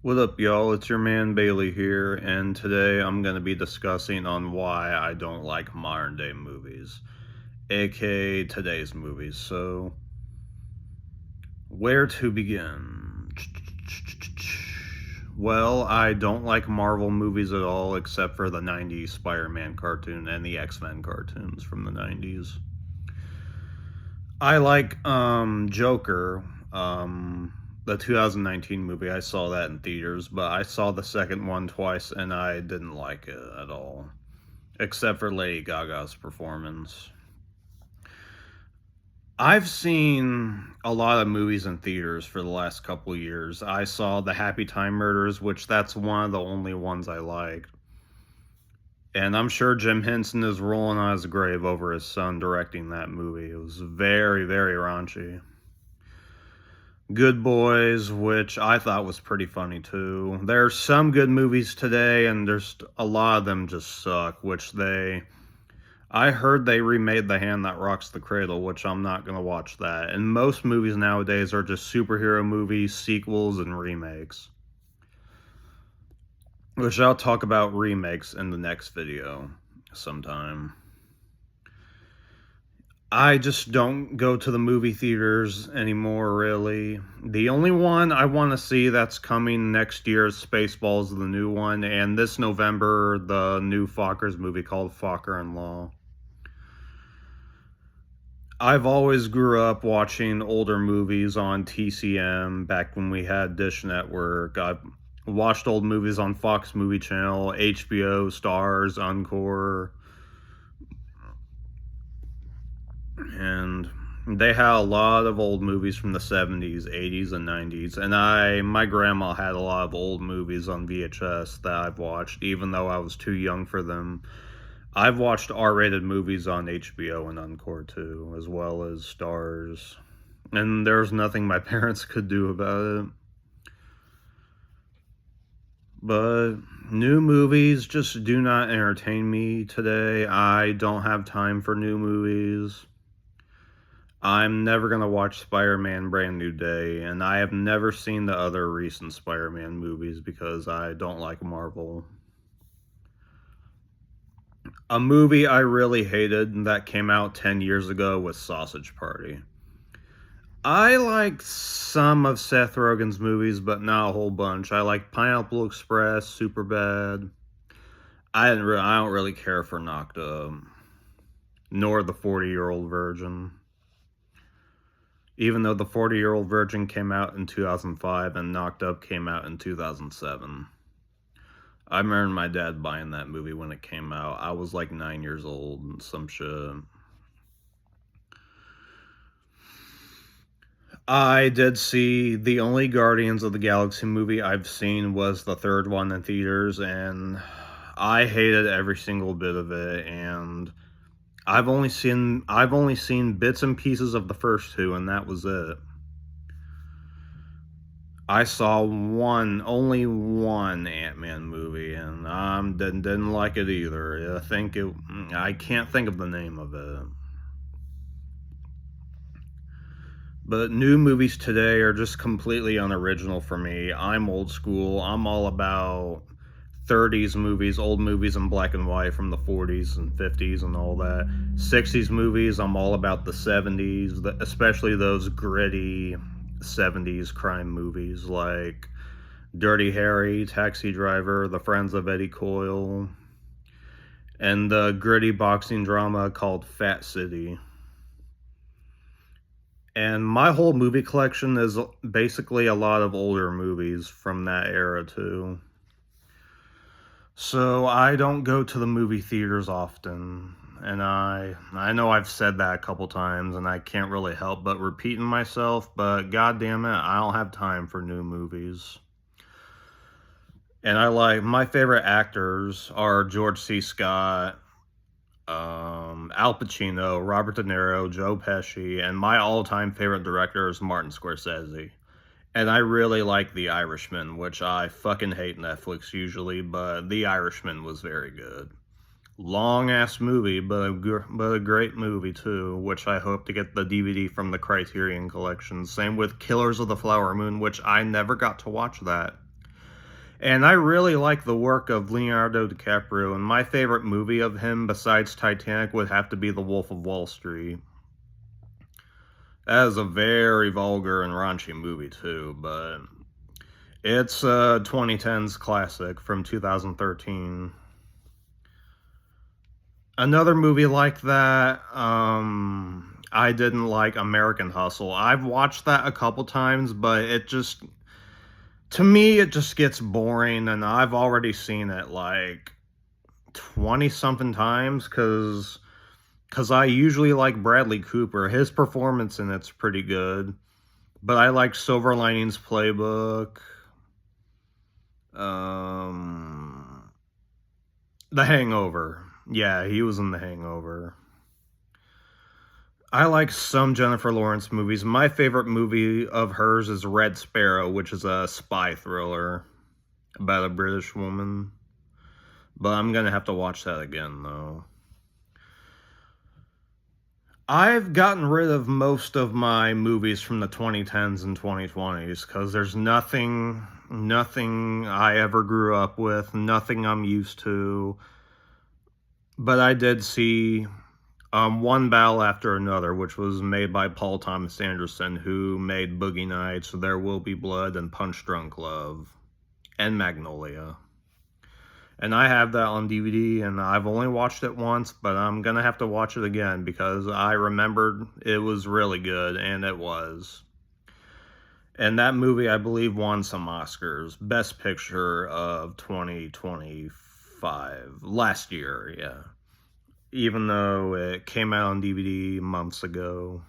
What up, y'all? It's your man Bailey here, and today I'm going to be discussing on why I don't like modern day movies, aka today's movies. So, where to begin? Well, I don't like Marvel movies at all, except for the 90s Spider Man cartoon and the X Men cartoons from the 90s. I like Joker, the 2019 movie. I saw that in theaters, but I saw the second one twice and I didn't like it at all, except for Lady Gaga's performance. I've seen a lot of movies in theaters for the last couple of years. I saw The Happy Time Murders, which that's one of the only ones I liked. And I'm sure Jim Henson is rolling on his grave over his son directing that movie. It was very, very raunchy. Good Boys, which I thought was pretty funny too. There's some good movies today, and there's a lot of them just suck, I heard they remade The Hand That Rocks the Cradle, which I'm not going to watch that. And most movies nowadays are just superhero movies, sequels, and remakes. Which I'll talk about remakes in the next video sometime. I just don't go to the movie theaters anymore, really. The only one I want to see that's coming next year is Spaceballs, the new one, and this November, the new Fockers movie called Focker and Law. I've always grew up watching older movies on TCM back when we had Dish Network. I've watched old movies on Fox Movie Channel, HBO, Stars, Encore, and they had a lot of old movies from the 70s, 80s, and 90s. And my grandma had a lot of old movies on VHS that I've watched, even though I was too young for them. I've watched R-rated movies on HBO and Encore too, as well as Stars. And there's nothing my parents could do about it. But new movies just do not entertain me today. I don't have time for new movies. I'm never going to watch Spider-Man Brand New Day, and I have never seen the other recent Spider-Man movies because I don't like Marvel. A movie I really hated that came out 10 years ago was Sausage Party. I like some of Seth Rogen's movies, but not a whole bunch. I like Pineapple Express, Superbad. I don't really care for Knocked Up, nor the 40-Year-Old Virgin. Even though the 40-Year-Old Virgin came out in 2005 and Knocked Up came out in 2007. I remember my dad buying that movie when it came out. I was like 9 years old and some shit. I did see the only Guardians of the Galaxy movie I've seen was the third one in theaters, and I hated every single bit of it. And I've only seen bits and pieces of the first two, and that was it. I saw only one Ant-Man movie, and didn't like it either. I can't think of the name of it. But new movies today are just completely unoriginal for me. I'm old school. I'm all about 30s movies, old movies in black and white from the 40s and 50s and all that. 60s movies, I'm all about the 70s, especially those gritty 70s crime movies like Dirty Harry, Taxi Driver, The Friends of Eddie Coyle, and the gritty boxing drama called Fat City. And my whole movie collection is basically a lot of older movies from that era too. So I don't go to the movie theaters often. And I know I've said that a couple times, and I can't really help but repeating myself, but goddamn it, I don't have time for new movies. And my favorite actors are George C. Scott, Al Pacino, Robert De Niro, Joe Pesci, and my all-time favorite director is Martin Scorsese. And I really like The Irishman, which I fucking hate Netflix usually, but The Irishman was very good. Long ass movie, but a great movie too, which I hope to get the DVD from the Criterion Collection. Same with Killers of the Flower Moon, which I never got to watch that. And I really like the work of Leonardo DiCaprio, and my favorite movie of him besides Titanic would have to be The Wolf of Wall Street. That is a very vulgar and raunchy movie too, but it's a 2010s classic from 2013. Another movie like that, I didn't like American Hustle. I've watched that a couple times, but to me, it just gets boring, and I've already seen it like 20 something times because I usually like Bradley Cooper. His performance in it's pretty good, but I like Silver Linings Playbook, The Hangover. Yeah, he was in The Hangover. I like some Jennifer Lawrence movies. My favorite movie of hers is Red Sparrow, which is a spy thriller about a British woman. But I'm gonna have to watch that again, though. I've gotten rid of most of my movies from the 2010s and 2020s because there's nothing I ever grew up with, nothing I'm used to. But I did see One Battle After Another, which was made by Paul Thomas Anderson, who made Boogie Nights, There Will Be Blood, and Punch Drunk Love, and Magnolia. And I have that on DVD, and I've only watched it once, but I'm gonna have to watch it again because I remembered it was really good, and it was. And that movie, I believe, won some Oscars. Best Picture of 2025. Last year, yeah. Even though it came out on DVD months ago.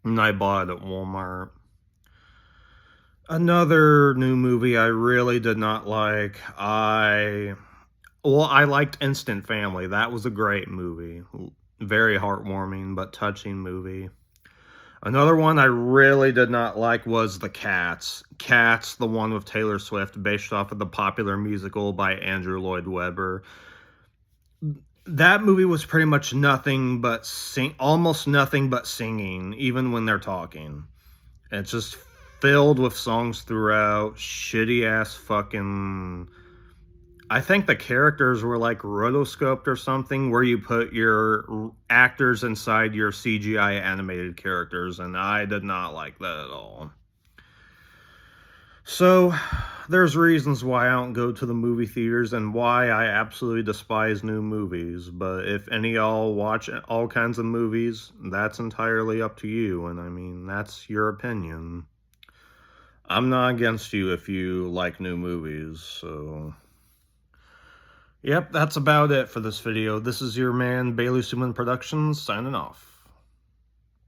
And I bought it at Walmart. Another new movie I really did not like. I liked Instant Family. That was a great movie. Very heartwarming, but touching movie. Another one I really did not like was The Cats. Cats, the one with Taylor Swift, based off of the popular musical by Andrew Lloyd Webber. That movie was pretty much nothing but almost nothing but singing, even when they're talking. It's just filled with songs throughout, shitty ass fucking... I think the characters were like rotoscoped or something, where you put your actors inside your CGI animated characters, and I did not like that at all. So, there's reasons why I don't go to the movie theaters and why I absolutely despise new movies, but if any of y'all watch all kinds of movies, that's entirely up to you, and I mean, that's your opinion. I'm not against you if you like new movies, so... Yep, that's about it for this video. This is your man, Bailey Suman Productions, signing off.